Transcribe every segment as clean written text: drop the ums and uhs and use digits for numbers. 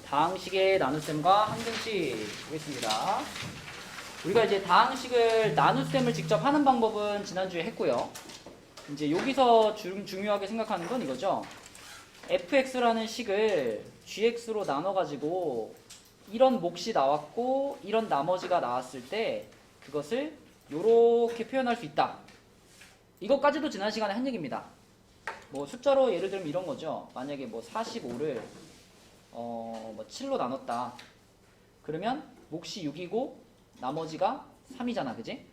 다항식의 나눗셈과 항등식 보겠습니다. 우리가 이제 다항식을 나눗셈을 직접 하는 방법은 지난주에 했고요. 이제 여기서 중요하게 생각하는 건 이거죠. fx라는 식을 gx로 나눠가지고 이런 몫이 나왔고 이런 나머지가 나왔을 때 그것을 이렇게 표현할 수 있다. 이것까지도 지난 시간에 한 얘기입니다. 뭐 숫자로 예를 들면 이런 거죠. 만약에 뭐 45를 뭐 7로 나눴다. 그러면 몫이 6이고 나머지가 3이잖아, 그지?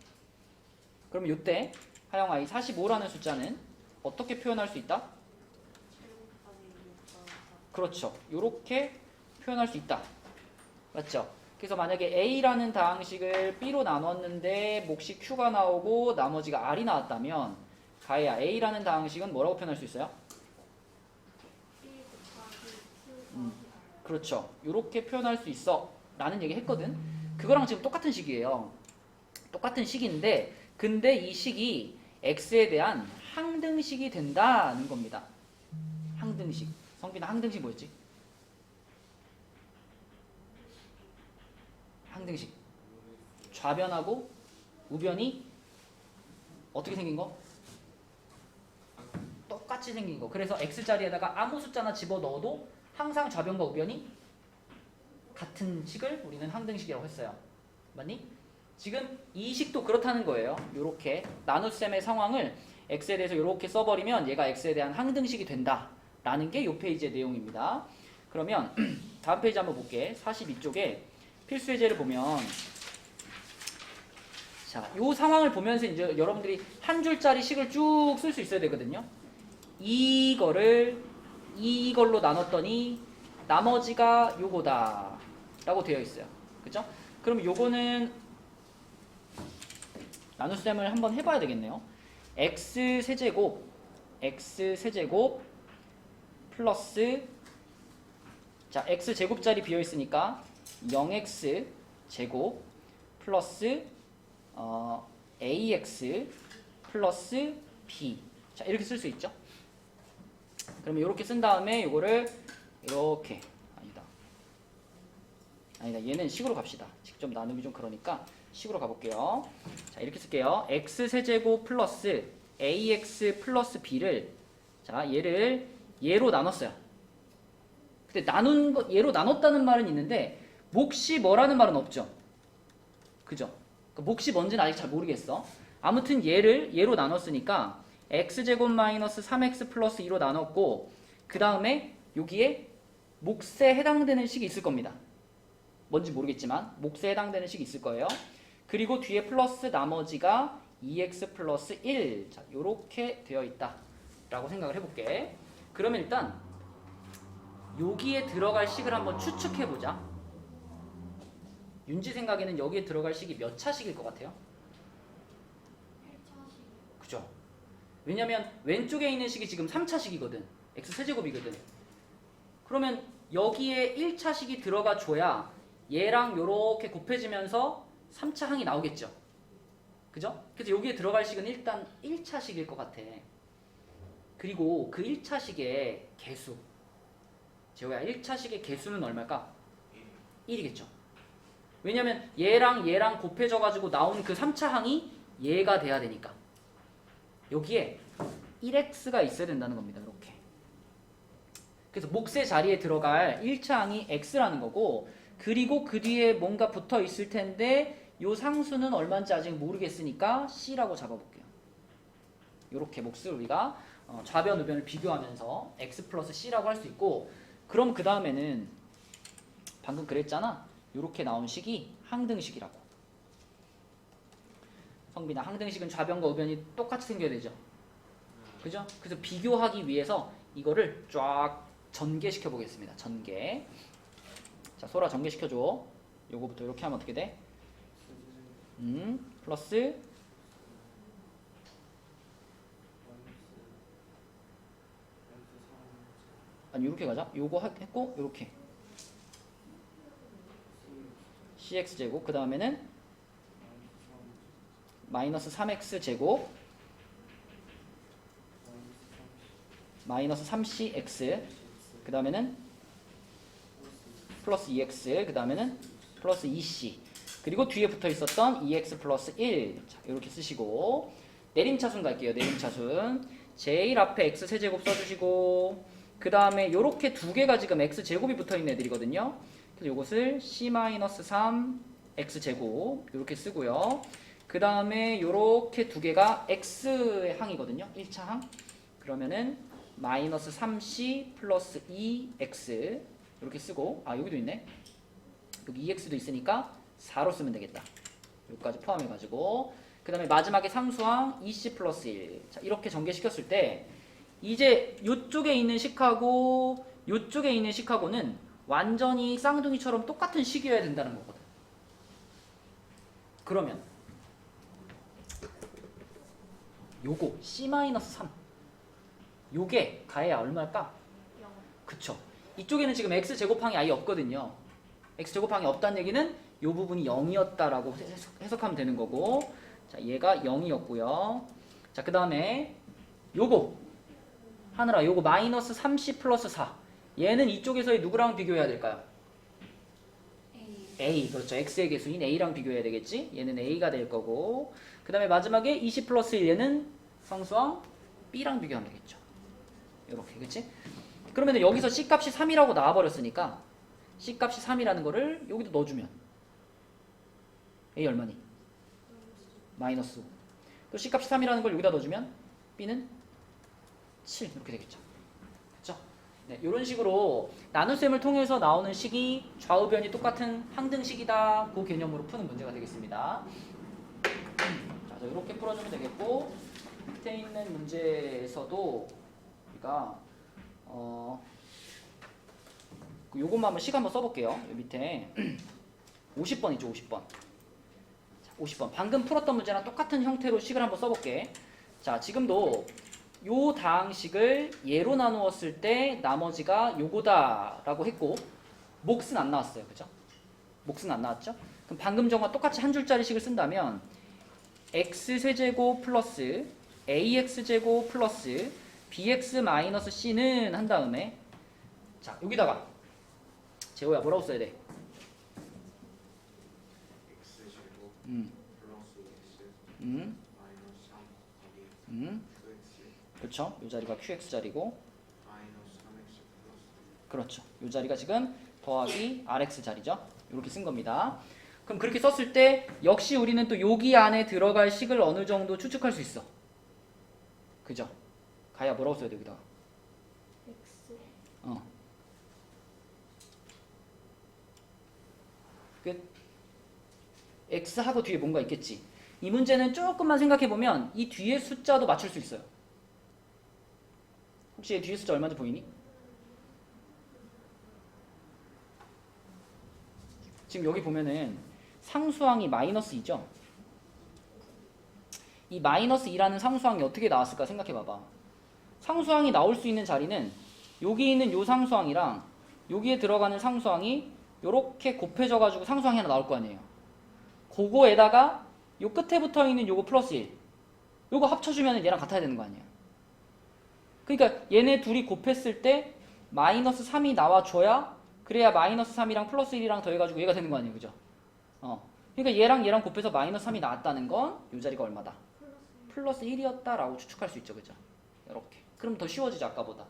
그러면 이때 하영아 이 45라는 숫자는 어떻게 표현할 수 있다? 그렇죠. 이렇게 표현할 수 있다. 맞죠? 그래서 만약에 A라는 다항식을 B로 나눴는데 몫이 Q가 나오고 나머지가 R이 나왔다면 가해야 A라는 다항식은 뭐라고 표현할 수 있어요? 그렇죠. 이렇게 표현할 수 있어 라는 얘기 했거든. 그거랑 지금 똑같은 식이에요. 똑같은 식인데 근데 이 식이 X에 대한 항등식이 된다는 겁니다. 항등식. 성빈아 항등식 뭐였지? 항등식. 좌변하고 우변이 어떻게 생긴 거? 똑같이 생긴 거. 그래서 X자리에다가 아무 숫자나 집어넣어도 항상 좌변과 우변이 같은 식을 우리는 항등식이라고 했어요. 맞니? 지금 이 식도 그렇다는 거예요. 요렇게 나눗셈의 상황을 X에 대해서 요렇게 써버리면 얘가 X에 대한 항등식이 된다 라는 게 요 페이지의 내용입니다. 그러면 다음 페이지 한번 볼게. 42쪽에 필수 예제를 보면 자, 요 상황을 보면서 이제 여러분들이 한 줄짜리 식을 쭉 쓸 수 있어야 되거든요. 이걸로 나눴더니 나머지가 요거다 라고 되어 있어요. 그죠? 그럼 요거는 나눗셈을 한번 해봐야 되겠네요. x세제곱 플러스 자 x제곱자리 비어있으니까 0x제곱 플러스 ax 플러스 b 자 이렇게 쓸 수 있죠. 그러면 이렇게 쓴 다음에 이거를 이렇게 아니다 얘는 식으로 갑시다. 직접 나누기 좀 그러니까 식으로 가볼게요. 자 이렇게 쓸게요. x세제곱 플러스 ax 플러스 b를 자 얘로 나눴어요. 근데 얘로 나눴다는 말은 있는데 몫이 뭐라는 말은 없죠. 그죠? 그러니까 몫이 뭔지는 아직 잘 모르겠어. 아무튼 얘로 나눴으니까 x제곱 마이너스 3x 플러스 2로 나눴고 그 다음에 여기에 몫에 해당되는 식이 있을 겁니다. 뭔지 모르겠지만 몫에 해당되는 식이 있을 거예요. 그리고 뒤에 플러스 나머지가 2x 플러스 1 자, 요렇게 되어 있다 라고 생각을 해볼게. 그러면 일단 여기에 들어갈 식을 한번 추측해보자. 윤지 생각에는 여기에 들어갈 식이 몇 차식일 것 같아요? 1차식. 그죠? 왜냐면 왼쪽에 있는 식이 지금 3차식이거든. x세제곱이거든. 그러면 여기에 1차식이 들어가 줘야 얘랑 요렇게 곱해지면서 3차 항이 나오겠죠. 그죠? 그래서 여기에 들어갈 식은 일단 1차식일 것 같아. 그리고 그 1차식의 개수 재호야 1차식의 개수는 얼마일까? 1이겠죠. 왜냐면 얘랑 곱해져가지고 나온 그 3차 항이 얘가 돼야 되니까 여기에 1x가 있어야 된다는 겁니다. 이렇게. 그래서 몫의 자리에 들어갈 1차 항이 x라는 거고 그리고 그 뒤에 뭔가 붙어 있을 텐데 요 상수는 얼마인지 아직 모르겠으니까 c라고 잡아볼게요. 이렇게 몫을 우리가 좌변 우변을 비교하면서 x 플러스 c라고 할 수 있고 그럼 그 다음에는 방금 그랬잖아. 이렇게 나온 식이 항등식이라고. 성빈아 항등식은 좌변과 우변이 똑같이 생겨야 되죠. 그죠? 그래서 비교하기 위해서 이거를 쫙 전개시켜 보겠습니다. 전개. 자, 소라 전개시켜줘. 요거부터 이렇게 하면 어떻게 돼? 플러스 아니 이렇게 가자. 요거 했고 요렇게 cx제곱 그 다음에는 마이너스 3x제곱 마이너스 3cx 그 다음에는 플러스 2x 그 다음에는 플러스 2c 그리고 뒤에 붙어 있었던 2x 플러스 1 자, 이렇게 쓰시고 내림차순 갈게요. 내림차순 제1 앞에 x 세제곱 써주시고 그 다음에 이렇게 두 개가 지금 x 제곱이 붙어 있는 애들이거든요. 그래서 이것을 c-3 x 제곱 이렇게 쓰고요. 그 다음에 이렇게 두 개가 x의 항이거든요. 1차 항. 그러면은 마이너스 3c 플러스 2x 이렇게 쓰고 아 여기도 있네. 여기 2x도 있으니까 4로 쓰면 되겠다. 여기까지 포함해가지고 그 다음에 마지막에 상수항 2c 플러스 1 자, 이렇게 전개시켰을 때 이제 이쪽에 있는 식하고 이쪽에 있는 식하고는 완전히 쌍둥이처럼 똑같은 식이어야 된다는 거거든. 그러면 요거 c-3 요게 가해야 얼마일까? 0. 그쵸. 이쪽에는 지금 x제곱항이 아예 없거든요. x제곱항이 없다는 얘기는 요 부분이 0이었다라고 해석하면 되는 거고 자 얘가 0이었고요. 자 그 다음에 요거 하느라 요거 마이너스 3c 플러스 4 얘는 이쪽에서의 누구랑 비교해야 될까요? A 그렇죠. x의 개수인 a랑 비교해야 되겠지. 얘는 a가 될 거고 그 다음에 마지막에 20 플러스 1 얘는 상수항 b랑 비교하면 되겠죠. 이렇게 그치? 그러면 여기서 c값이 3이라고 나와버렸으니까 c값이 3이라는 거를 여기도 넣어주면 a 얼마니? 마이너스 5. 또 c값이 3이라는 걸 여기다 넣어주면 b는 7 이렇게 되겠죠. 그쵸? 네, 이런 식으로 나눗셈을 통해서 나오는 식이 좌우변이 똑같은 항등식이다. 그 개념으로 푸는 문제가 되겠습니다. 자, 이렇게 풀어주면 되겠고 밑에 있는 문제에서도 우리가 요것만 한번 식 한번 써볼게요. 여기 밑에 50번 있죠. 50번. 자, 50번. 방금 풀었던 문제랑 똑같은 형태로 식을 한번 써볼게. 자, 지금도 요 다항식을 예로 나누었을 때 나머지가 요거다 라고 했고 몫은 안 나왔어요. 그죠? 몫은 안 나왔죠? 그럼 방금 전과 똑같이 한 줄짜리 식을 쓴다면 x세제곱 플러스 ax제곱 플러스 bx 마이너스 c는 한 다음에 자 여기다가 재호야 뭐라고 써야 돼? x제곱 플러스 x 마이너스 3 곱하기 qx 그렇죠. 이 자리가 qx 자리고 마이너스 3x 플러스 그렇죠. 이 자리가 지금 더하기 rx 자리죠. 이렇게 쓴 겁니다. 그럼 그렇게 썼을 때 역시 우리는 또 여기 안에 들어갈 식을 어느 정도 추측할 수 있어. 그죠? 가야 뭐라고 써야 돼 여기다가? X. 끝. x하고 뒤에 뭔가 있겠지. 이 문제는 조금만 생각해보면 이 뒤에 숫자도 맞출 수 있어요. 혹시 얘 뒤에 숫자 얼마인지 보이니? 지금 여기 보면은 상수항이 마이너스 2죠? 이 마이너스 2라는 상수항이 어떻게 나왔을까 생각해봐봐. 상수항이 나올 수 있는 자리는 여기 있는 요 상수항이랑 여기에 들어가는 상수항이 요렇게 곱해져가지고 상수항이 하나 나올 거 아니에요. 그거에다가 요 끝에 붙어있는 요거 플러스 1 요거 합쳐주면 얘랑 같아야 되는 거 아니에요. 그러니까 얘네 둘이 곱했을 때 마이너스 3이 나와줘야 그래야 마이너스 3이랑 플러스 1이랑 더해가지고 얘가 되는 거 아니에요. 그죠? 그러니까 얘랑 곱해서 마이너스 3이 나왔다는 건 이 자리가 얼마다? 플러스 1이었다라고 추측할 수 있죠. 그죠? 이렇게. 그럼 더 쉬워지죠. 아까보다.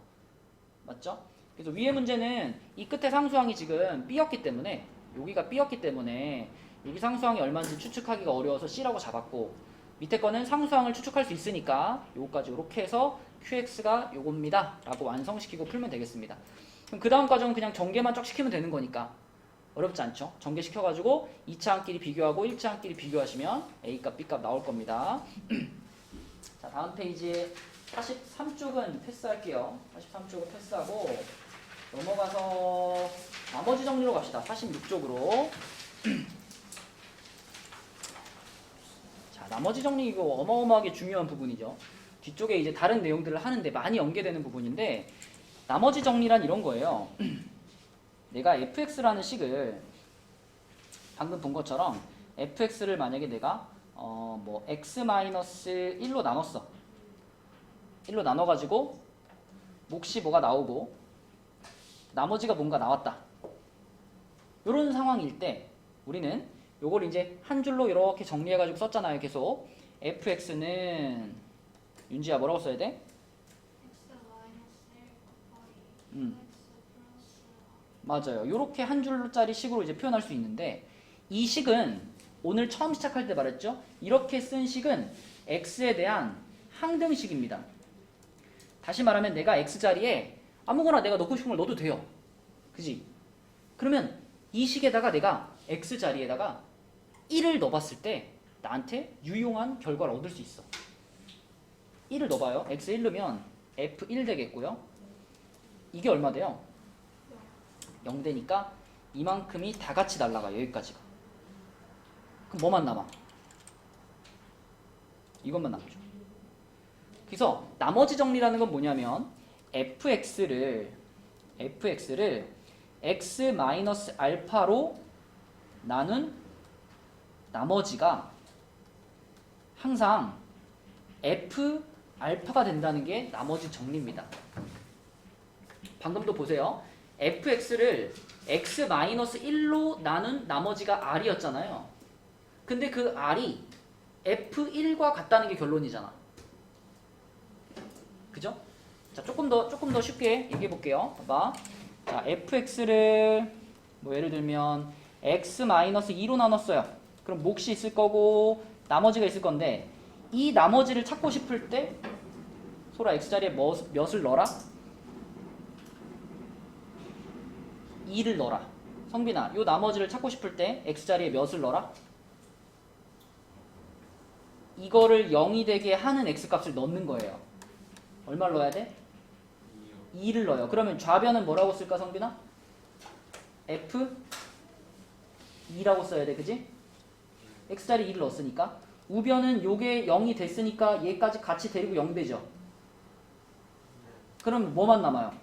맞죠? 그래서 위의 문제는 이 끝에 상수항이 지금 B였기 때문에 여기가 B였기 때문에 여기 상수항이 얼마인지 추측하기가 어려워서 C라고 잡았고 밑에 거는 상수항을 추측할 수 있으니까 요거까지 이렇게 해서 QX가 요겁니다 라고 완성시키고 풀면 되겠습니다. 그럼 그 다음 과정은 그냥 전개만 쫙 시키면 되는 거니까 어렵지 않죠? 전개시켜가지고 2차 항끼리 비교하고 1차 항끼리 비교하시면 A값, B값 나올 겁니다. 자, 다음 페이지에 43쪽은 패스할게요. 43쪽은 패스하고 넘어가서 나머지 정리로 갑시다. 46쪽으로. 자, 나머지 정리 이거 어마어마하게 중요한 부분이죠. 뒤쪽에 이제 다른 내용들을 하는데 많이 연계되는 부분인데 나머지 정리란 이런 거예요. 내가 fx라는 식을 방금 본 것처럼 fx를 만약에 내가 뭐 x-1로 나눴어. 1로 나눠가지고 몫이 뭐가 나오고 나머지가 뭔가 나왔다. 이런 상황일 때 우리는 요걸 이제 한 줄로 이렇게 정리해가지고 썼잖아요. 계속 fx는 윤지야 뭐라고 써야 돼? x 마이너스 1 곱하기 음. x 플러스 맞아요. 이렇게 한 줄짜리 식으로 이제 표현할 수 있는데 이 식은 오늘 처음 시작할 때 말했죠. 이렇게 쓴 식은 x에 대한 항등식입니다. 다시 말하면 내가 x 자리에 아무거나 내가 넣고 싶은 걸 넣어도 돼요. 그지? 그러면 이 식에다가 내가 x 자리에다가 1을 넣어봤을 때 나한테 유용한 결과를 얻을 수 있어. 1을 넣어봐요. x 1 넣으면 f1 되겠고요. 이게 얼마 돼요? 0 되니까 이만큼이 다 같이 날라가요. 여기까지가. 그럼 뭐만 남아? 이것만 남죠. 그래서 나머지 정리라는 건 뭐냐면 fx를 x-알파로 나눈 나머지가 항상 f 알파가 된다는 게 나머지 정리입니다. 방금도 보세요. fx를 x-1로 나눈 나머지가 r이었잖아요. 근데 그 r이 f1과 같다는 게 결론이잖아. 그죠? 자, 조금 더 쉽게 얘기해 볼게요. 봐봐. 자, fx를 뭐 예를 들면 x-2로 나눴어요. 그럼 몫이 있을 거고 나머지가 있을 건데 이 나머지를 찾고 싶을 때 소라 x자리에 몇을 넣어라? 2를 넣어라. 성빈아, 요 나머지를 찾고 싶을 때 x자리에 몇을 넣어라? 이거를 0이 되게 하는 x값을 넣는 거예요. 얼마를 넣어야 돼? 2를 넣어요. 그러면 좌변은 뭐라고 쓸까, 성빈아? f 2라고 써야 돼, 그지? x자리 2를 넣었으니까. 우변은 요게 0이 됐으니까 얘까지 같이 데리고 0 되죠. 그럼 뭐만 남아요?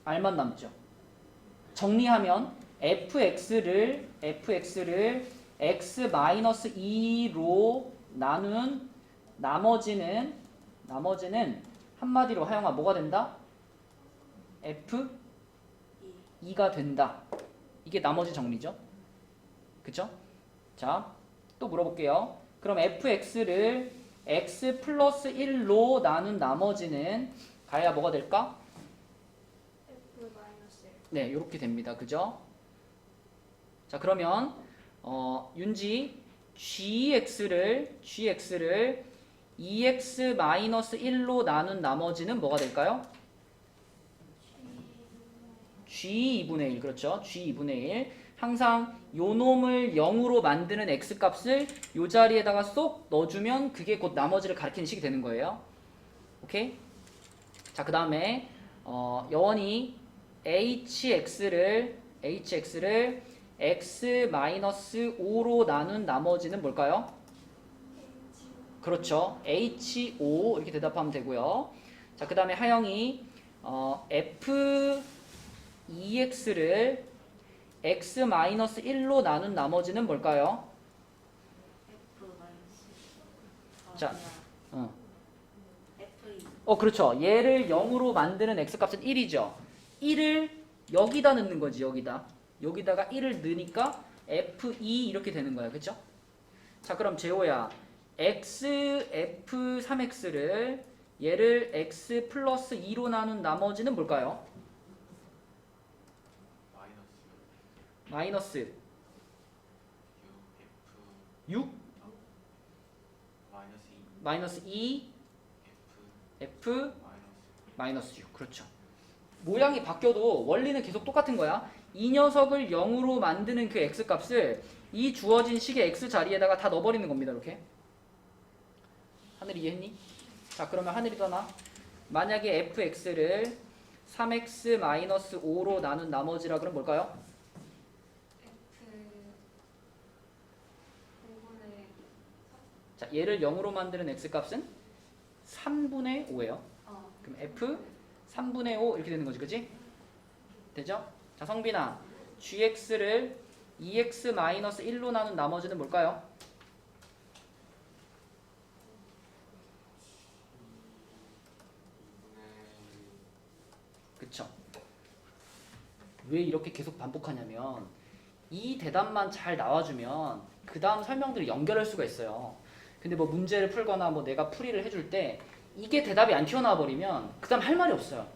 r만 남죠. 정리하면 fx를 x-2로 나눈 나머지는 한마디로 하영아 뭐가 된다? f2가 된다. 이게 나머지 정리죠. 그쵸? 자, 또 물어볼게요. 그럼 fx를 x 플러스 1로 나눈 나머지는 가야 뭐가 될까? f 마이너스 1 네, 이렇게 됩니다. 그죠? 자, 그러면 윤지 gx를 2x-1로 나눈 나머지는 뭐가 될까요? g2분의 1. 그렇죠? g2분의 1. 항상 요 놈을 0으로 만드는 x값을 요 자리에다가 쏙 넣어주면 그게 곧 나머지를 가리키는 식이 되는 거예요. 오케이? 자, 그 다음에 여원이 hx를 x-5로 나눈 나머지는 뭘까요? 그렇죠. h5 이렇게 대답하면 되고요. 자, 그 다음에 하영이 f2x를 x-1로 나눈 나머지는 뭘까요? F 마이너스 자, F2 그렇죠. 얘를 0으로 만드는 x값은 1이죠. 1을 여기다 넣는 거지. 여기다가 1을 넣으니까 f2 이렇게 되는 거야. 그렇죠? 자, 그럼 제호야 f3x를 얘를 x 플러스 2로 나눈 나머지는 뭘까요? 마이너스 6 마이너스 2 f 마이너스 6. 그렇죠. 모양이 바뀌어도 원리는 계속 똑같은 거야. 이 녀석을 0으로 만드는 그 x값을 이 주어진 식의 x 자리에다가 다 넣어버리는 겁니다. 이렇게. 하늘이 이해했니? 자, 그러면 하늘이 더나 만약에 fx를 3x-5로 나눈 나머지라 그러면 뭘까요? 자, 얘를 0으로 만드는 x값은 3분의 5예요. 그럼 f 3분의 5 이렇게 되는 거지. 그치? 되죠? 자, 성빈아 gx를 2x-1로 나눈 나머지는 뭘까요? 그쵸? 왜 이렇게 계속 반복하냐면 이 대답만 잘 나와주면 그 다음 설명들을 연결할 수가 있어요. 근데 뭐 문제를 풀거나 뭐 내가 풀이를 해줄 때 이게 대답이 안 튀어나와 버리면 그 다음 할 말이 없어요.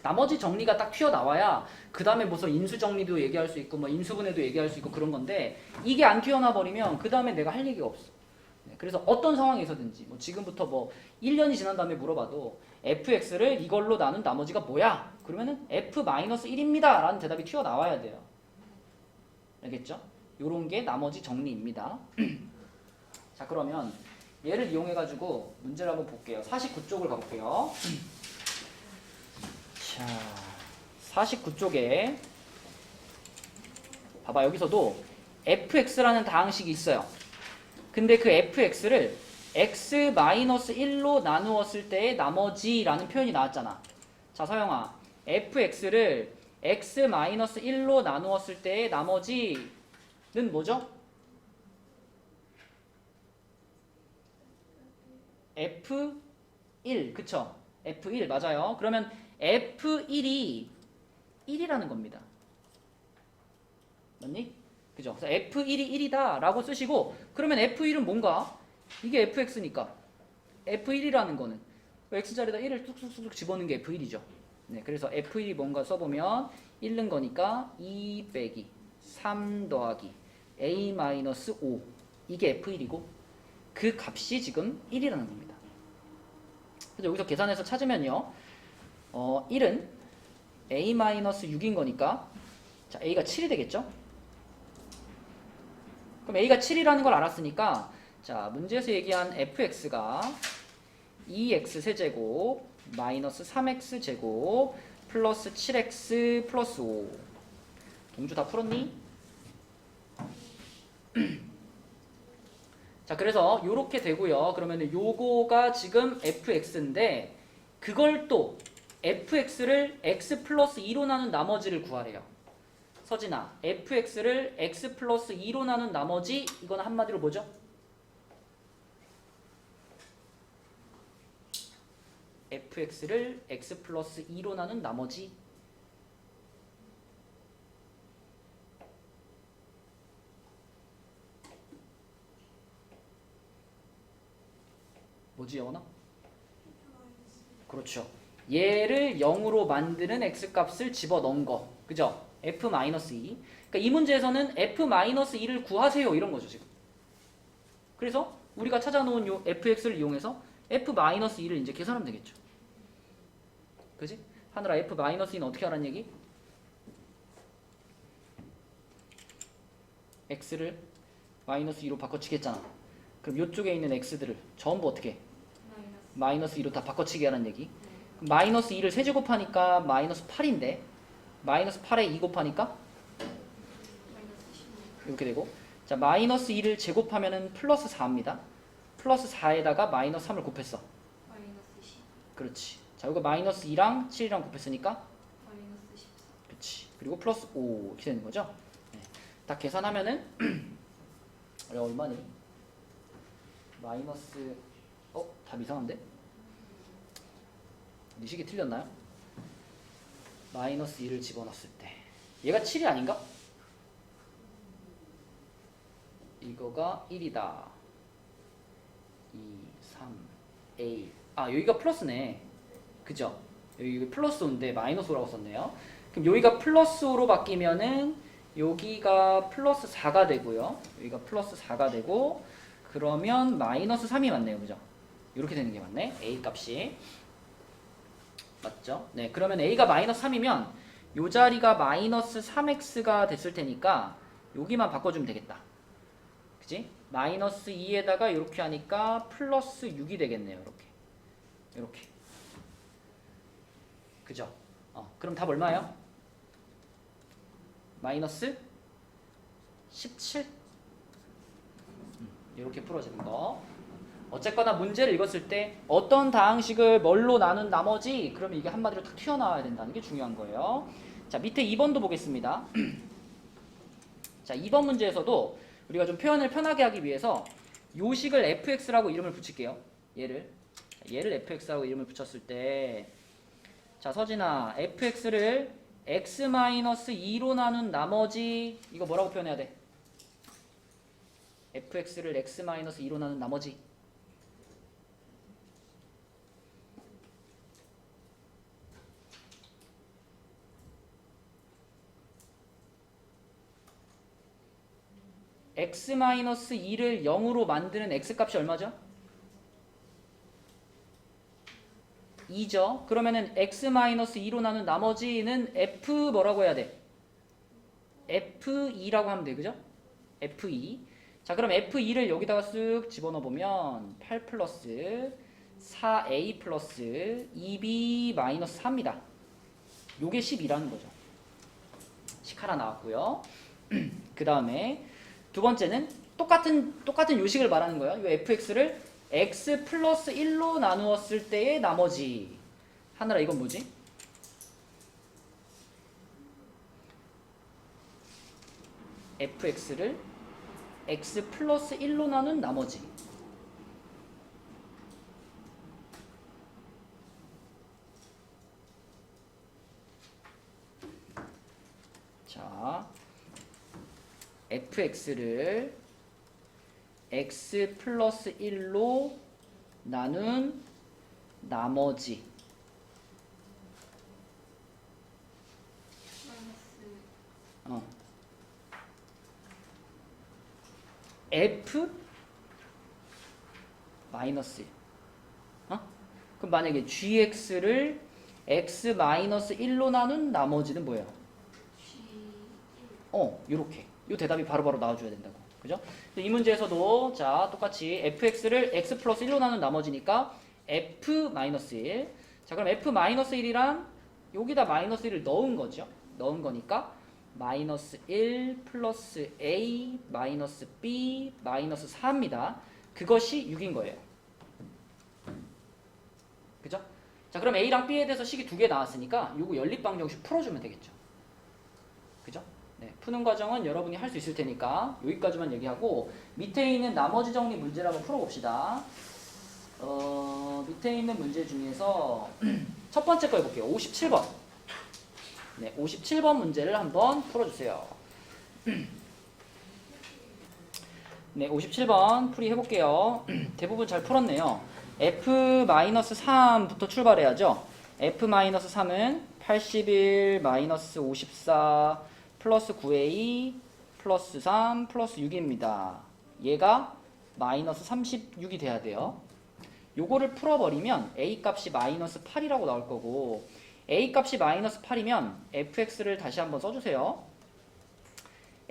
나머지 정리가 딱 튀어나와야 그 다음에 무슨 인수정리도 얘기할 수 있고 뭐 인수분해도 얘기할 수 있고 그런 건데 이게 안 튀어나와 버리면 그 다음에 내가 할 얘기가 없어. 그래서 어떤 상황에서든지 뭐 지금부터 뭐 1년이 지난 다음에 물어봐도 fx를 이걸로 나눈 나머지가 뭐야? 그러면은 f-1입니다 라는 대답이 튀어나와야 돼요. 알겠죠? 요런 게 나머지 정리입니다. 자, 그러면 얘를 이용해 가지고 문제를 한번 볼게요. 49쪽을 가볼게요. 자, 49쪽에 봐봐, 여기서도 fx라는 다항식이 있어요. 근데 그 fx를 x-1로 나누었을 때의 나머지라는 표현이 나왔잖아. 자, 서영아, fx를 x-1로 나누었을 때의 나머지는 뭐죠? f1, 그쵸? f1 맞아요. 그러면 f1이 1이라는 겁니다. 맞니? 그죠? 그래서 f1이 1이다 라고 쓰시고, 그러면 f1은 뭔가? 이게 fx니까 f1이라는 거는 x자리에다 1을 쑥쑥쑥 집어넣는 게 f1이죠. 네, 그래서 f1이 뭔가 써보면 1는 거니까 2 빼기 3 더하기 a-5 이게 f1이고 그 값이 지금 1이라는 겁니다. 그래서 여기서 계산해서 찾으면요, 1은 a-6인 거니까 자, a가 7이 되겠죠? 그럼 a가 7이라는 걸 알았으니까 자, 문제에서 얘기한 fx가 2x 세제곱 마이너스 3x 제곱 플러스 7x 플러스 5 동주 다 풀었니? 자, 그래서 요렇게 되고요. 그러면 요거가 지금 fx인데 그걸 또 fx를 x 플러스 2로 나눈 나머지를 구하래요. 서진아, fx를 x 플러스 2로 나눈 나머지 이건 한마디로 뭐죠? fx를 x 플러스 2로 나눈 나머지 뭐지, 영원아? 그렇죠. 얘를 0으로 만드는 x값을 집어넣은 거. 그죠? f-2. 그러니까 이 문제에서는 f-2를 구하세요 이런 거죠, 지금. 그래서 우리가 찾아놓은 요 fx를 이용해서 f-2를 이제 계산하면 되겠죠. 그지? 하늘아, f-2는 어떻게 하라는 얘기? x를 마이너스 2로 바꿔치겠잖아. 그럼 이쪽에 있는 x들을 전부 어떻게? 마이너스 2로 다 바꿔치기 하라는 얘기. 그럼 마이너스 2를 세제곱하니까 마이너스 8인데 마이너스 8에 2 곱하니까 이렇게 되고, 자, 마이너스 2를 제곱하면은 플러스 4입니다. 플러스 4에다가 마이너스 3을 곱했어. 마이너스 10. 그렇지. 자, 이거 마이너스 2랑 7이랑 곱했으니까 마이너스 14. 그렇지. 그리고 플러스 5 이렇게 되는 거죠. 네. 딱 계산하면은 얼마니? 마이너스 답 이상한데? 이 식이 틀렸나요? 마이너스 2를 집어넣었을 때 얘가 7이 아닌가? 이거가 1이다. 2, 3, A. 아, 여기가 플러스네. 그죠? 여기 플러스 5인데 마이너스 5라고 썼네요. 그럼 여기가 플러스 5로 바뀌면은 여기가 플러스 4가 되고요. 여기가 플러스 4가 되고, 그러면 마이너스 3이 맞네요. 그죠? 이렇게 되는 게 맞네. A 값이. 맞죠? 네, 그러면 A가 마이너스 3이면 요 자리가 마이너스 3x가 됐을 테니까 여기만 바꿔주면 되겠다. 그치? 마이너스 2에다가 이렇게 하니까 플러스 6이 되겠네요. 이렇게. 이렇게. 그죠? 그럼 답 얼마예요? 마이너스 17? 이렇게 풀어지는 거. 어쨌거나 문제를 읽었을 때 어떤 다항식을 뭘로 나눈 나머지, 그러면 이게 한마디로 탁 튀어나와야 된다는 게 중요한 거예요. 자, 밑에 2번도 보겠습니다. 자, 2번 문제에서도 우리가 좀 표현을 편하게 하기 위해서 요 식을 fx라고 이름을 붙일게요. 얘를 fx라고 이름을 붙였을 때, 자, 서진아, fx를 x-2로 나눈 나머지 이거 뭐라고 표현해야 돼? fx를 x-2로 나눈 나머지 x-2를 0으로 만드는 x값이 얼마죠? 2죠. 그러면은 x-2로 나눈 나머지는 f 뭐라고 해야 돼? f2라고 하면 돼. 그죠? f2. 자, 그럼 f2를 여기다가 쓱 집어넣어 보면 8 플러스 4a 플러스 2b 마이너스 4입니다. 요게 12라는 거죠. 식 하나 나왔고요. 그 다음에 두 번째는 똑같은 요식을 말하는 거예요. 이 fx를 x 플러스 1로 나누었을 때의 나머지. 하늘아, 이건 뭐지? fx를 x 플러스 1로 나눈 나머지. 자, fx를 x 플러스 1로 나눈 나머지. 마이너스 f 마이너스 1. 그럼 만약에 gx를 x 마이너스 1로 나눈 나머지는 뭐예요? G1 요렇게. 요 대답이 바로바로 나와줘야 된다고. 그죠? 이 문제에서도 자, 똑같이 fx를 x 플러스 1로 나눈 나머지니까 f 마이너스 1. 자, 그럼 f 마이너스 1이란 여기다 마이너스 1을 넣은 거죠. 넣은 거니까 마이너스 1 플러스 a 마이너스 b 마이너스 4입니다. 그것이 6인 거예요. 그죠? 자, 그럼 a랑 b에 대해서 식이 두 개 나왔으니까 요거 연립방정식 풀어주면 되겠죠. 그죠? 네, 푸는 과정은 여러분이 할 수 있을 테니까 여기까지만 얘기하고 밑에 있는 나머지 정리 문제를 한번 풀어봅시다. 밑에 있는 문제 중에서 첫 번째 거 해볼게요. 57번. 네, 57번 문제를 한번 풀어주세요. 네, 57번 풀이 해볼게요. 대부분 잘 풀었네요. f-3부터 출발해야죠. f-3은 81-54 플러스 9a 플러스 3 플러스 6입니다. 얘가 마이너스 36이 돼야 돼요. 요거를 풀어버리면 a 값이 마이너스 8이라고 나올 거고, a 값이 마이너스 8이면 fx를 다시 한번 써주세요.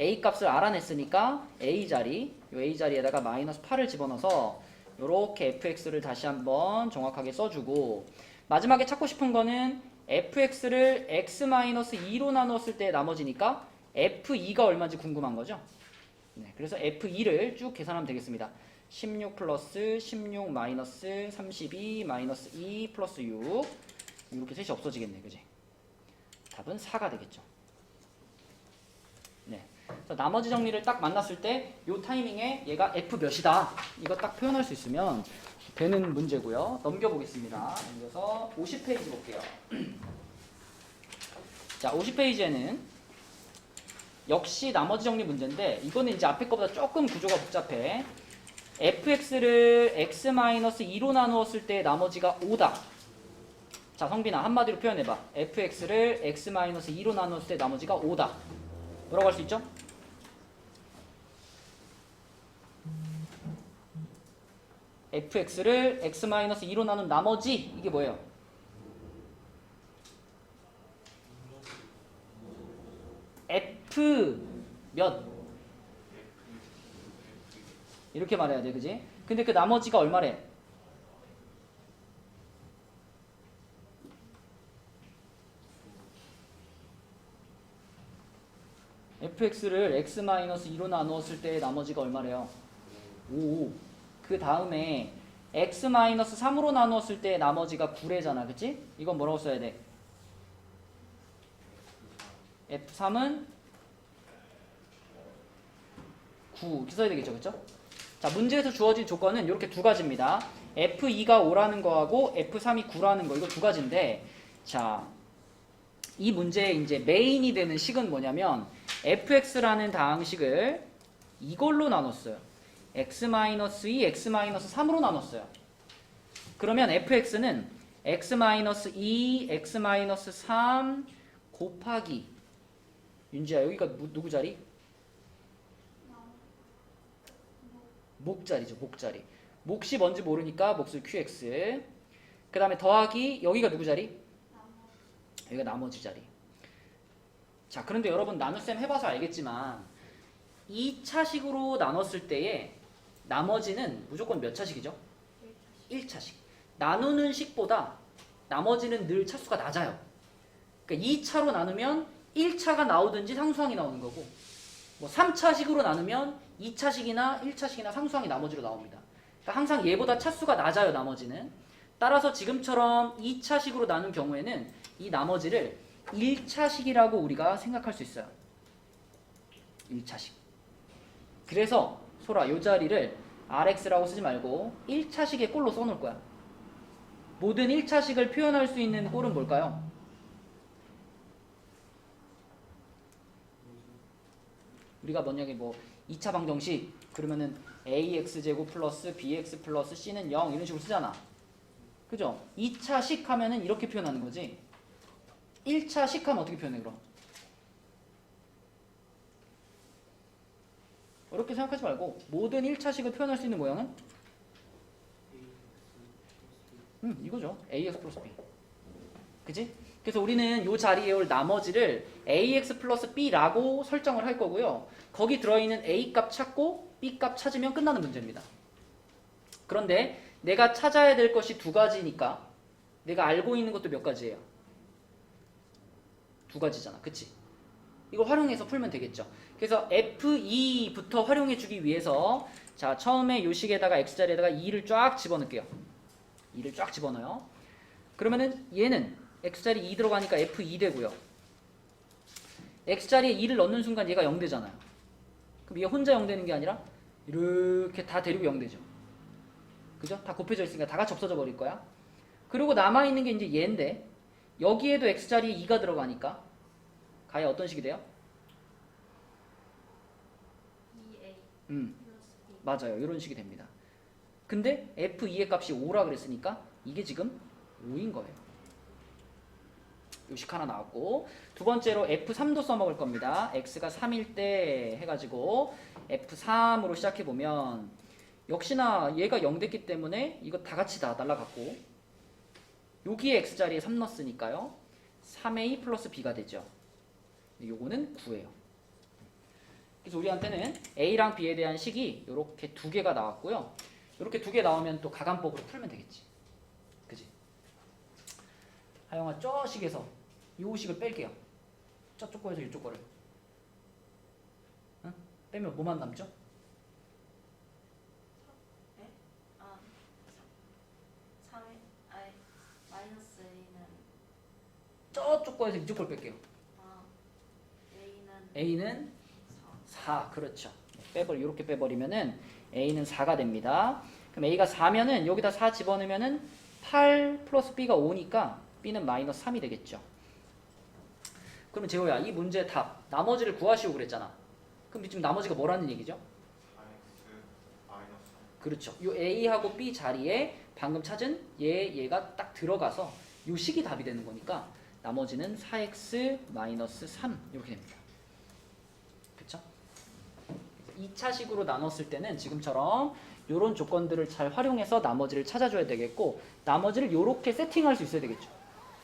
a 값을 알아냈으니까 a 자리에다가 마이너스 8을 집어넣어서 요렇게 fx를 다시 한번 정확하게 써주고, 마지막에 찾고 싶은 거는 fx를 x-2로 나누었을 때 나머지니까 f2가 얼마인지 궁금한 거죠. 네, 그래서 f2를 쭉 계산하면 되겠습니다. 16 플러스 16 마이너스 32 마이너스 2 플러스 6. 이렇게 셋이 없어지겠네, 그지? 답은 4가 되겠죠. 네, 그래서 나머지 정리를 딱 만났을 때 요 타이밍에 얘가 f 몇이다 이거 딱 표현할 수 있으면 되는 문제고요. 넘겨보겠습니다. 넘겨서 50페이지 볼게요. 자, 50페이지에는 역시 나머지 정리 문제인데 이거는 이제 앞에 거보다 조금 구조가 복잡해. fx를 x-2로 나누었을 때 나머지가 5다. 자, 성빈아 한마디로 표현해봐. fx를 x-2로 나누었을 때 나머지가 5다. 뭐라고 할 수 있죠? fx를 x-2로 나눈 나머지 이게 뭐예요? f 몇? 이렇게 말해야 돼, 그지? 근데 그 나머지가 얼마래? fx를 x-2로 나누었을 때 나머지가 얼마래요? 5. 그 다음에 x-3으로 나누었을 때 나머지가 9래잖아, 그치? 이건 뭐라고 써야 돼? f3은 9 이렇게 써야 되겠죠, 그쵸? 자, 문제에서 주어진 조건은 이렇게 두 가지입니다. f2가 5라는 거하고 f3이 9라는 거, 이거 두 가지인데, 자, 이 문제의 이제 메인이 되는 식은 뭐냐면 fx라는 다항식을 이걸로 나눴어요. x-2, x-3으로 나눴어요. 그러면 fx는 x-2, x-3 곱하기 윤지야 여기가 누구 자리? 목 자리죠. 목 자리. 몫이 뭔지 모르니까 몫을 qx. 그 다음에 더하기 여기가 누구 자리? 여기가 나머지 자리. 자, 그런데 여러분 나눗셈 해봐서 알겠지만 2차식으로 나눴을 때에 나머지는 무조건 몇 차식이죠? 1차식. 나누는 식보다 나머지는 늘 차수가 낮아요. 그러니까 2차로 나누면 1차가 나오든지 상수항이 나오는 거고 뭐 3차식으로 나누면 2차식이나 1차식이나 상수항이 나머지로 나옵니다. 그러니까 항상 얘보다 차수가 낮아요, 나머지는. 따라서 지금처럼 2차식으로 나눈 경우에는 이 나머지를 1차식이라고 우리가 생각할 수 있어요. 1차식. 그래서 소라 이 자리를 RX라고 쓰지 말고 1차식의 꼴로 써놓을 거야. 모든 1차식을 표현할 수 있는 꼴은 뭘까요? 우리가 만약에 뭐 2차 방정식 그러면은 AX제곱 플러스 BX 플러스 C는 0 이런 식으로 쓰잖아. 그죠? 2차식 하면은 이렇게 표현하는 거지. 1차식 하면 어떻게 표현해 그럼? 어렵게 생각하지 말고 모든 1차식을 표현할 수 있는 모양은? 이거죠. AX 플러스 B. 그지? 그래서 우리는 이 자리에 올 나머지를 AX 플러스 B라고 설정을 할 거고요. 거기 들어있는 A 값 찾고 B 값 찾으면 끝나는 문제입니다. 그런데 내가 찾아야 될 것이 두 가지니까 내가 알고 있는 것도 몇 가지예요? 두 가지잖아. 그치? 이걸 활용해서 풀면 되겠죠. 그래서 F2부터 활용해 주기 위해서 자 처음에 요 식에다가 X자리에다가 2를 쫙 집어넣을게요. 2를 쫙 집어넣어요. 그러면은 얘는 X자리 2 들어가니까 F2 되고요. X자리에 2를 넣는 순간 얘가 0 되잖아요. 그럼 얘 혼자 0 되는 게 아니라 이렇게 다 데리고 0 되죠. 그죠? 다 곱해져 있으니까 다 같이 없어져 버릴 거야. 그리고 남아있는 게 이제 얘인데 여기에도 X자리에 2가 들어가니까 가야 어떤 식이 돼요? 2A 맞아요. 이런 식이 됩니다. 근데 F2의 값이 5라 그랬으니까 이게 지금 5인 거예요. 요식 하나 나왔고 두 번째로 F3도 써먹을 겁니다. X가 3일 때 해가지고 F3으로 시작해보면 역시나 얘가 0 됐기 때문에 이거 다 같이 다 날라갔고 여기에 X자리에 3 넣었으니까요. 3A 플러스 B가 되죠. 요거는 9예요. 그래서 우리한테는 A랑 B에 대한 식이 이렇게 두 개가 나왔고요. 이렇게 두 개 나오면 또 가감법으로 풀면 되겠지. 그지? 하영아 저 식에서 요 식을 뺄게요. 저쪽 거에서 이쪽 거를. 응? 빼면 뭐만 남죠? 네? 아 3에 아니 마이너스 A는 저쪽 거에서 이쪽 걸 뺄게요. 아 A는 A는 4 4. 그렇죠. 이렇게 빼버리면은 A는 4가 됩니다. 그럼 A가 4면은 여기다 4 집어넣으면은 8 플러스 B가 5니까 B는 마이너스 3이 되겠죠. 그러면 재호야 이 문제 답 나머지를 구하시오 그랬잖아. 그럼 지금 나머지가 뭐라는 얘기죠? 4x 마이너스 그렇죠. 요 A하고 B 자리에 방금 찾은 얘가 딱 들어가서 요 식이 답이 되는 거니까 나머지는 4x 마이너스 3 이렇게 됩니다. 그렇죠? 2차식으로 나눴을 때는 지금처럼 이런 조건들을 잘 활용해서 나머지를 찾아줘야 되겠고 나머지를 이렇게 세팅할 수 있어야 되겠죠.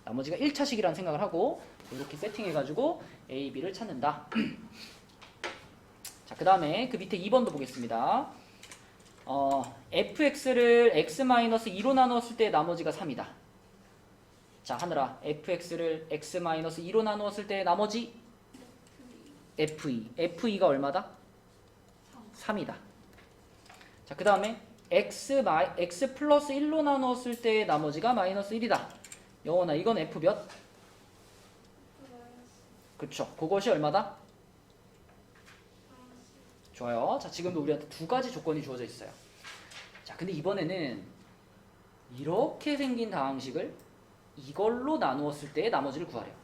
나머지가 1차식이라는 생각을 하고 이렇게 세팅해가지고 A, B를 찾는다. 자, 그 다음에 그 밑에 2번도 보겠습니다. fx를 x-2로 나누었을 때 나머지가 3이다. 자, 하늘아 fx를 x-2로 나누었을 때 나머지 f2. f2가 얼마다? 3이다. 자, 그 다음에 x 플러스 1로 나누었을 때 나머지가 마이너스 1이다. 영원아 이건 f 몇? 그쵸. 그것이 얼마다? 좋아요. 자, 지금도 우리한테 두 가지 조건이 주어져 있어요. 자, 근데 이번에는 이렇게 생긴 다항식을 이걸로 나누었을 때 나머지를 구하래요.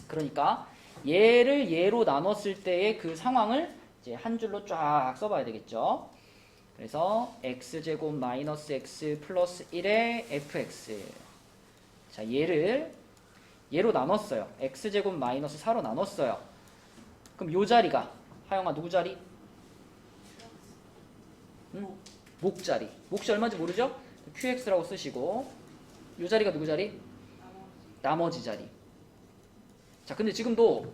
그러니까 얘를 얘로 나눴을 때의 그 상황을 이제 한 줄로 쫙 써봐야 되겠죠. 그래서 x제곱 마이너스 x 플러스 1의 fx. 자, 얘를 얘로 나눴어요. x제곱 마이너스 4로 나눴어요. 그럼 요 자리가 하영아 누구 자리? 응? 목 자리. 몫이 얼마인지 모르죠? qx라고 쓰시고 요 자리가 누구 자리? 나머지 자리. 자, 근데 지금도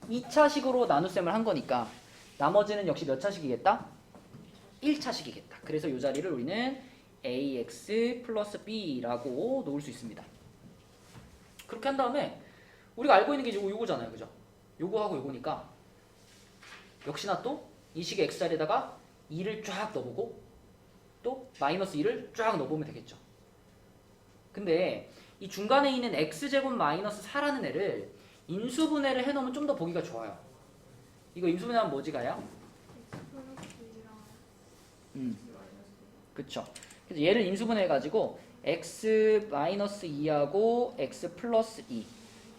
2차식으로 나눗셈을 한 거니까 나머지는 역시 몇 차식이겠다? 1차식이겠다. 그래서 이 자리를 우리는 ax 플러스 b라고 놓을 수 있습니다. 그렇게 한 다음에 우리가 알고 있는 게 요거잖아요. 그죠? 요거하고 요거니까 역시나 또 이 식의 x 자리에다가 2를 쫙 넣어보고 또 마이너스 2를 쫙 넣어보면 되겠죠. 근데 이 중간에 있는 x제곱 마이너스 4라는 애를 인수분해를 해놓으면 좀 더 보기가 좋아요. 이거 인수분해하면 뭐지 가요? 그쵸. 그래서 얘를 인수분해해가지고 x 마이너스 2하고 x 플러스 2.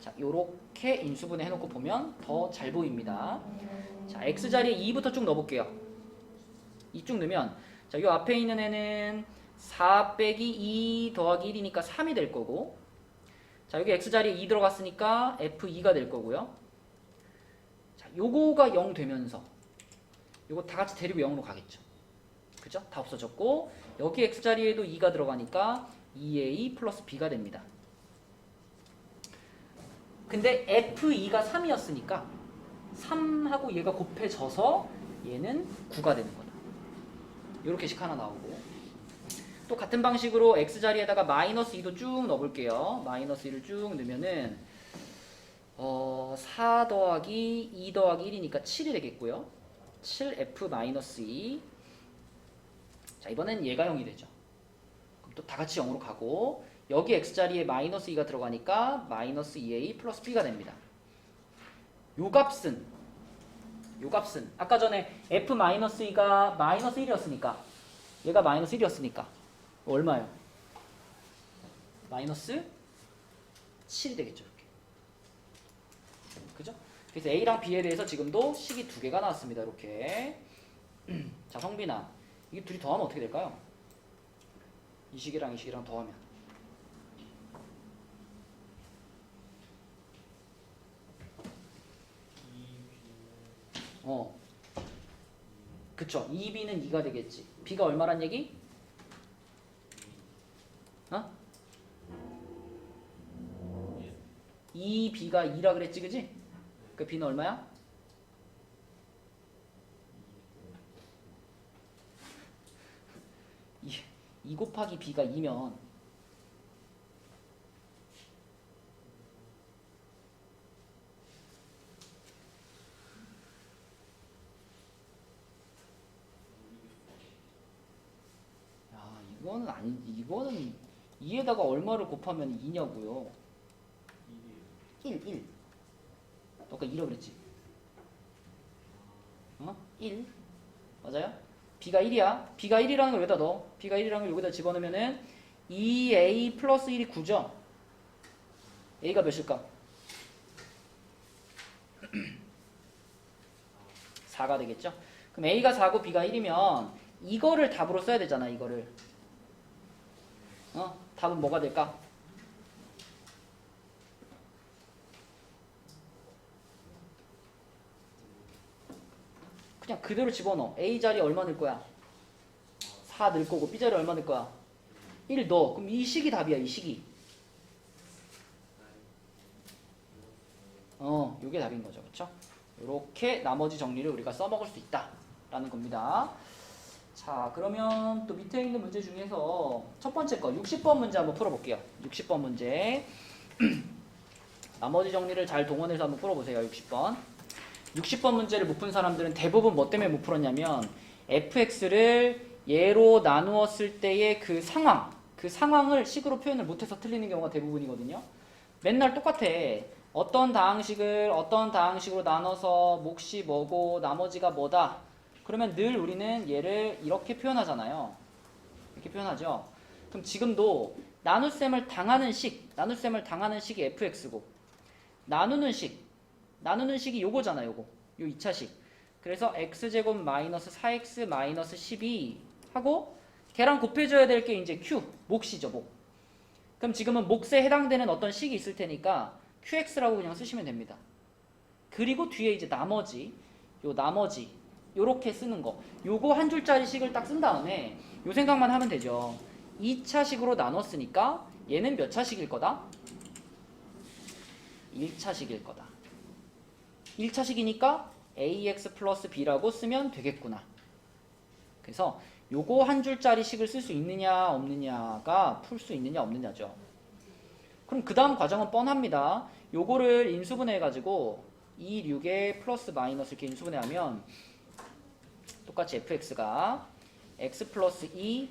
자, 요렇게 인수분해 해놓고 보면 더 잘 보입니다. 자, x 자리에 2부터 쭉 넣어볼게요. 2 쭉 넣으면 자, 요 앞에 있는 애는 4 빼기 2 더하기 1이니까 3이 될 거고, 자, 여기 x 자리에 2 들어갔으니까 f2가 될 거고요. 자, 요거가 0 되면서 요거 다 같이 데리고 0으로 가겠죠. 그죠? 다 없어졌고 여기 x 자리에도 2가 들어가니까 2a 플러스 b가 됩니다. 근데 f2가 3이었으니까 3하고 얘가 곱해져서 얘는 9가 되는 거다. 이렇게 식 하나 나오고, 또 같은 방식으로 x 자리에다가 마이너스 2도 쭉 넣어볼게요. 마이너스 2를 쭉 넣으면은 4 더하기 2 더하기 1이니까 7이 되겠고요. 7f 마이너스 2. 자, 이번엔 얘가 0이 되죠. 그럼 또 다 같이 0으로 가고 여기 x 자리에 마이너스 2가 들어가니까 마이너스 2a 플러스 b가 됩니다. 요 값은 아까 전에 f 마이너스 2가 마이너스 1이었으니까 얘가 마이너스 1이었으니까 얼마예요? 마이너스 7이 되겠죠. 이렇게. 그죠? 그래서 a랑 b에 대해서 지금도 식이 두 개가 나왔습니다. 이렇게. 자, 성빈아, 이게 둘이 더하면 어떻게 될까요? 이 식이랑 이 식이랑 더하면 그쵸. 2b는 2가 되겠지. b가 얼마란 얘기? 2b가 2라 그랬지, 그지? 그 b는 얼마야? 2 곱하기 b가 2면 야, 이거는 아니, 이거는 2에다가 얼마를 곱하면 2냐고요. 1. 아까 2라고 그랬지? 1. 맞아요? b가 1이야. b가 1이라는 걸 여기다 넣어. b가 1이라는 걸 여기다 집어넣으면은 2a 플러스 1이 9죠? a가 몇일까? 4가 되겠죠? 그럼 a가 4고 b가 1이면 이거를 답으로 써야 되잖아, 이거를. 답은 뭐가 될까? 그냥 그대로 집어넣어. A 자리에 얼마 넣을 거야? 4 넣을 거고 B 자리에 얼마 넣을 거야? 1 넣어. 그럼 이 식이 답이야. 이 식이. 요게 답인 거죠. 그쵸? 요렇게 나머지 정리를 우리가 써먹을 수 있다 라는 겁니다. 자, 그러면 또 밑에 있는 문제 중에서 첫 번째 거 60번 문제 한번 풀어볼게요. 60번 문제 나머지 정리를 잘 동원해서 한번 풀어보세요. 60번 60번 문제를 못 푼 사람들은 대부분 뭐 때문에 못 풀었냐면 fx를 얘로 나누었을 때의 그 상황을 식으로 표현을 못해서 틀리는 경우가 대부분이거든요. 맨날 똑같아. 어떤 다항식으로 나눠서 몫이 뭐고 나머지가 뭐다. 그러면 늘 우리는 얘를 이렇게 표현하잖아요. 이렇게 표현하죠. 그럼 지금도 나눗셈을 당하는 식이 fx고 나누는 식이 요거잖아. 요거. 요 2차식. 그래서 x제곱 마이너스 4x 마이너스 12 하고 걔랑 곱해줘야 될 게 이제 q, 몫이죠. 몫. 그럼 지금은 몫에 해당되는 어떤 식이 있을 테니까 qx라고 그냥 쓰시면 됩니다. 그리고 뒤에 이제 나머지 요렇게 쓰는 거. 요거 한 줄짜리 식을 딱 쓴 다음에 요 생각만 하면 되죠. 2차식으로 나눴으니까 얘는 몇 차식일 거다? 1차식일 거다. 1차식이니까 ax 플러스 b라고 쓰면 되겠구나. 그래서 요거 한 줄짜리 식을 쓸 수 있느냐 없느냐가 풀 수 있느냐 없느냐죠. 그럼 그 다음 과정은 뻔합니다. 요거를 인수분해 해가지고 2, 6에 플러스 마이너스 이렇게 인수분해하면 똑같이 fx가 x 플러스 2,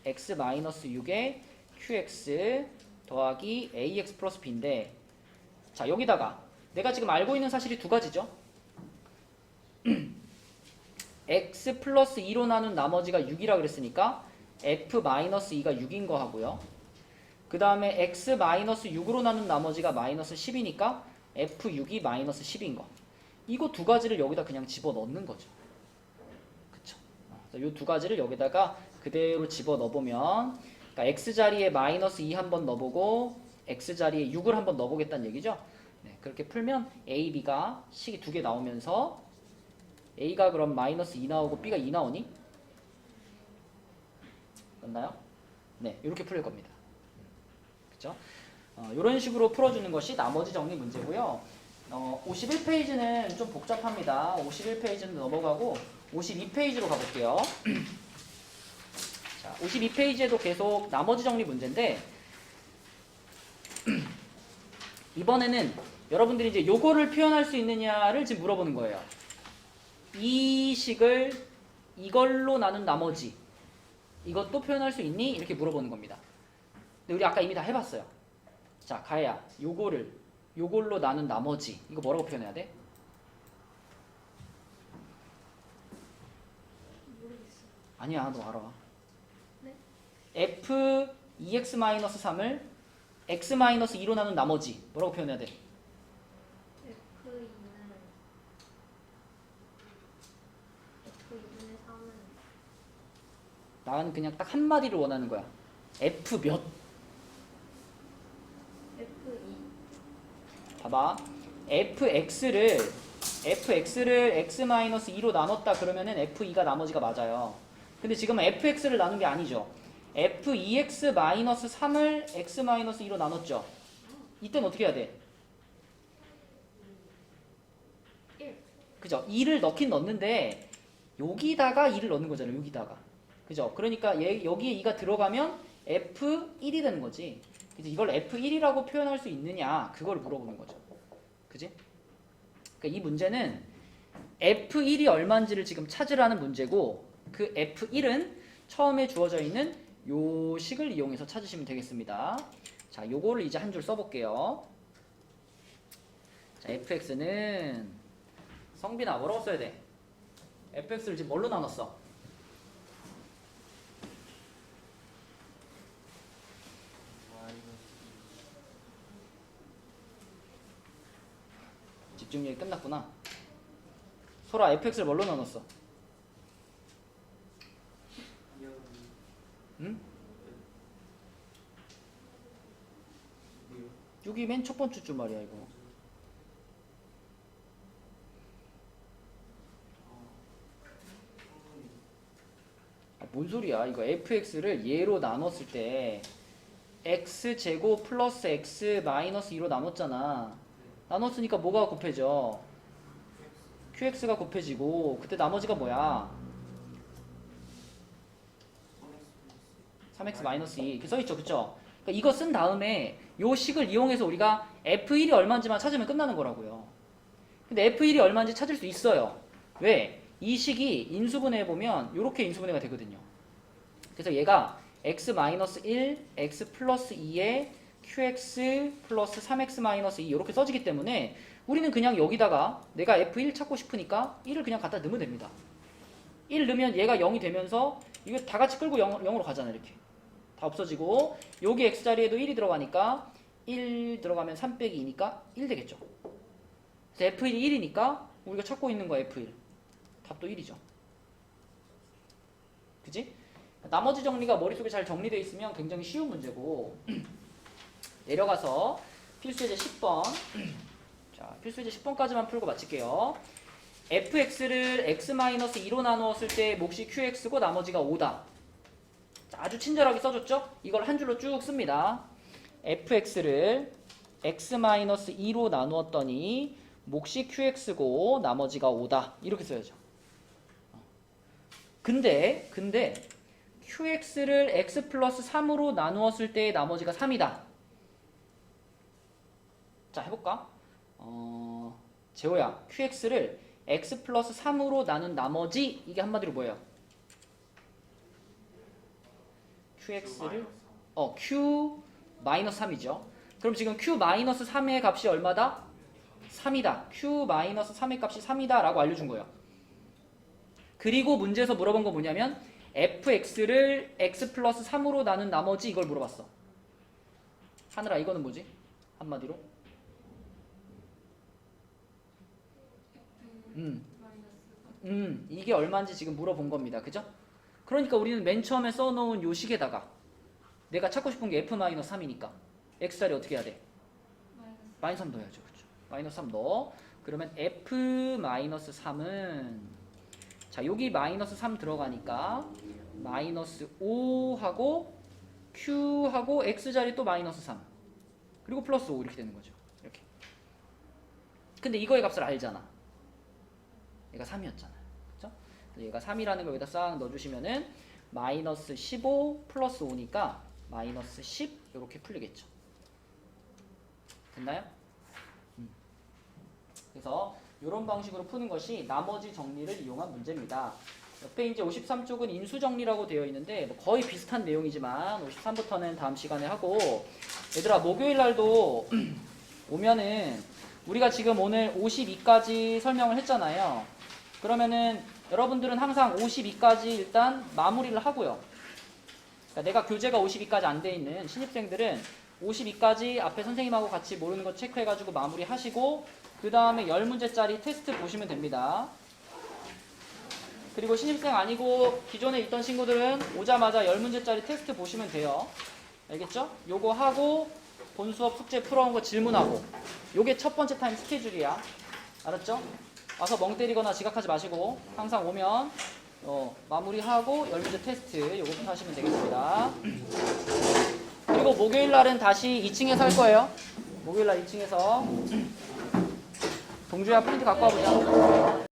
x 마이너스 6에 qx 더하기 ax 플러스 b인데 자 여기다가 내가 지금 알고 있는 사실이 두 가지죠. x 플러스 2로 나눈 나머지가 6이라 그랬으니까 f 마이너스 2가 6인 거 하고요. 그 다음에 x 마이너스 6으로 나눈 나머지가 마이너스 10이니까 f6이 마이너스 10인 거. 이거 두 가지를 여기다 그냥 집어넣는 거죠. 그쵸? 이 두 가지를 여기다가 그대로 집어넣어보면 그러니까 x자리에 마이너스 2 한번 넣어보고 x자리에 6을 한번 넣어보겠다는 얘기죠. 네, 그렇게 풀면 a, b가 식이 두 개 나오면서 a가 그럼 마이너스 2 나오고 b가 2 나오니? 맞나요? 네, 이렇게 풀릴 겁니다. 그쵸? 이런 식으로 풀어주는 것이 나머지 정리 문제고요. 51페이지는 좀 복잡합니다. 51페이지는 넘어가고 52페이지로 가볼게요. 자, 52페이지에도 계속 나머지 정리 문제인데 이번에는 여러분들이 이제 요거를 표현할 수 있느냐를 지금 물어보는 거예요. 이 식을 이걸로 나눈 나머지 이것도 표현할 수 있니? 이렇게 물어보는 겁니다. 근데 우리 아까 이미 다 해봤어요. 자, 가야 요걸로 나눈 나머지 이거 뭐라고 표현해야 돼? 모르겠어요. 아니야, 너 알아. 네? f 2x-3을 x-2로 나눈 나머지 뭐라고 표현해야 돼? F2는 F2분의 3은 나는 그냥 딱 한마디를 원하는 거야. f 몇? F2 봐봐. fx를 x-2로 나눴다 그러면은 f2가 나머지가 맞아요. 근데 지금은 fx를 나눈 게 아니죠. f2x-3을 x-2로 나눴죠. 이때는 어떻게 해야 돼? 1 그죠? 2를 넣긴 넣는데 여기다가 2를 넣는 거잖아요. 여기다가. 그죠? 그러니까 여기에 2가 들어가면 f1이 되는 거지. 그래서 이걸 f1이라고 표현할 수 있느냐 그걸 물어보는 거죠. 그지? 그러니까 이 문제는 f1이 얼마인지를 지금 찾으라는 문제고 그 f1은 처음에 주어져 있는 요 식을 이용해서 찾으시면 되겠습니다. 자, 요거를 이제 한 줄 써볼게요. 자, fx는 성빈아 뭐라고 써야 돼? fx를 지금 뭘로 나눴어? 집중력이 끝났구나. 소라 fx를 뭘로 나눴어? 응? 여기 맨 첫 번째 줄 말이야 이거. 뭔 소리야? 이거 fx를 얘로 나눴을 때 x제곱 플러스 x 마이너스 2로 나눴잖아. 나눴으니까 뭐가 곱해져? qx가 곱해지고 그때 나머지가 뭐야? 3x 마이너스 2 이렇게 써있죠. 그쵸? 그러니까 이거 쓴 다음에 요 식을 이용해서 우리가 f1이 얼마인지만 찾으면 끝나는 거라고요. 근데 f1이 얼마인지 찾을 수 있어요. 왜? 이 식이 인수분해해보면 이렇게 인수분해가 되거든요. 그래서 얘가 x-1, x 플러스 2에 qx 플러스 3x 마이너스 2 이렇게 써지기 때문에 우리는 그냥 여기다가 내가 f1 찾고 싶으니까 1을 그냥 갖다 넣으면 됩니다. 1 넣으면 얘가 0이 되면서 이거 다 같이 끌고 0으로 가잖아. 이렇게 다 없어지고 여기 x자리에도 1이 들어가니까 1 들어가면 3 빼기 2니까 1 되겠죠. 그래서 F1이 1이니까 우리가 찾고 있는 거 F1. 답도 1이죠. 그지? 나머지 정리가 머릿속에 잘 정리되어 있으면 굉장히 쉬운 문제고 내려가서 필수예제 10번 자 필수예제 10번까지만 풀고 마칠게요. fx를 x-2로 나누었을 때 몫이 qx고 나머지가 5다. 자, 아주 친절하게 써줬죠? 이걸 한 줄로 쭉 씁니다. fx를 x-2로 나누었더니 몫이 qx고 나머지가 5다. 이렇게 써야죠. 근데 qx를 x 플러스 3으로 나누었을 때 나머지가 3이다. 자 해볼까? 재호야 qx를 x 플러스 3으로 나눈 나머지 이게 한마디로 뭐예요? qx를 q 마이너스 3이죠. 그럼 지금 q 마이너스 3의 값이 얼마다? 3이다. q 마이너스 3의 값이 3이다 라고 알려준 거예요. 그리고 문제에서 물어본 거 뭐냐면 fx를 x 플러스 3으로 나눈 나머지 이걸 물어봤어. 하늘아 이거는 뭐지? 한마디로 이게 얼마인지 지금 물어본 겁니다. 그죠? 그러니까 우리는 맨 처음에 써놓은 요 식에다가 내가 찾고 싶은 게 f-3이니까 x자리 어떻게 해야 돼? 마이너스 3 넣어야죠. 그렇죠? 마이너스 3 넣어. 그러면 f-3은 자 여기 마이너스 3 들어가니까 마이너스 5하고 q하고 x자리 또 마이너스 3 그리고 플러스 5 이렇게 되는 거죠. 이렇게. 근데 이거의 값을 알잖아. 얘가 3이었잖아요. 그죠? 얘가 3이라는 걸 여기다 싹 넣어주시면은 마이너스 15 플러스 5니까 마이너스 10 이렇게 풀리겠죠. 됐나요? 그래서 이런 방식으로 푸는 것이 나머지 정리를 이용한 문제입니다. 옆에 이제 53쪽은 인수 정리라고 되어 있는데 뭐 거의 비슷한 내용이지만 53부터는 다음 시간에 하고 얘들아 목요일 날도 오면은 우리가 지금 오늘 52까지 설명을 했잖아요. 그러면은 여러분들은 항상 52까지 일단 마무리를 하고요. 그러니까 내가 교재가 52까지 안 돼 있는 신입생들은 52까지 앞에 선생님하고 같이 모르는 거 체크해가지고 마무리 하시고 그 다음에 10문제짜리 테스트 보시면 됩니다. 그리고 신입생 아니고 기존에 있던 친구들은 오자마자 10문제짜리 테스트 보시면 돼요. 알겠죠? 요거 하고 본 수업 숙제 풀어온 거 질문하고 요게 첫 번째 타임 스케줄이야. 알았죠? 와서 멍 때리거나 지각하지 마시고 항상 오면 마무리하고 10문제 테스트 요거부터 하시면 되겠습니다. 그리고 목요일 날은 다시 2층에서 할 거예요. 목요일 날 2층에서 동주야 프린트 갖고 와보자.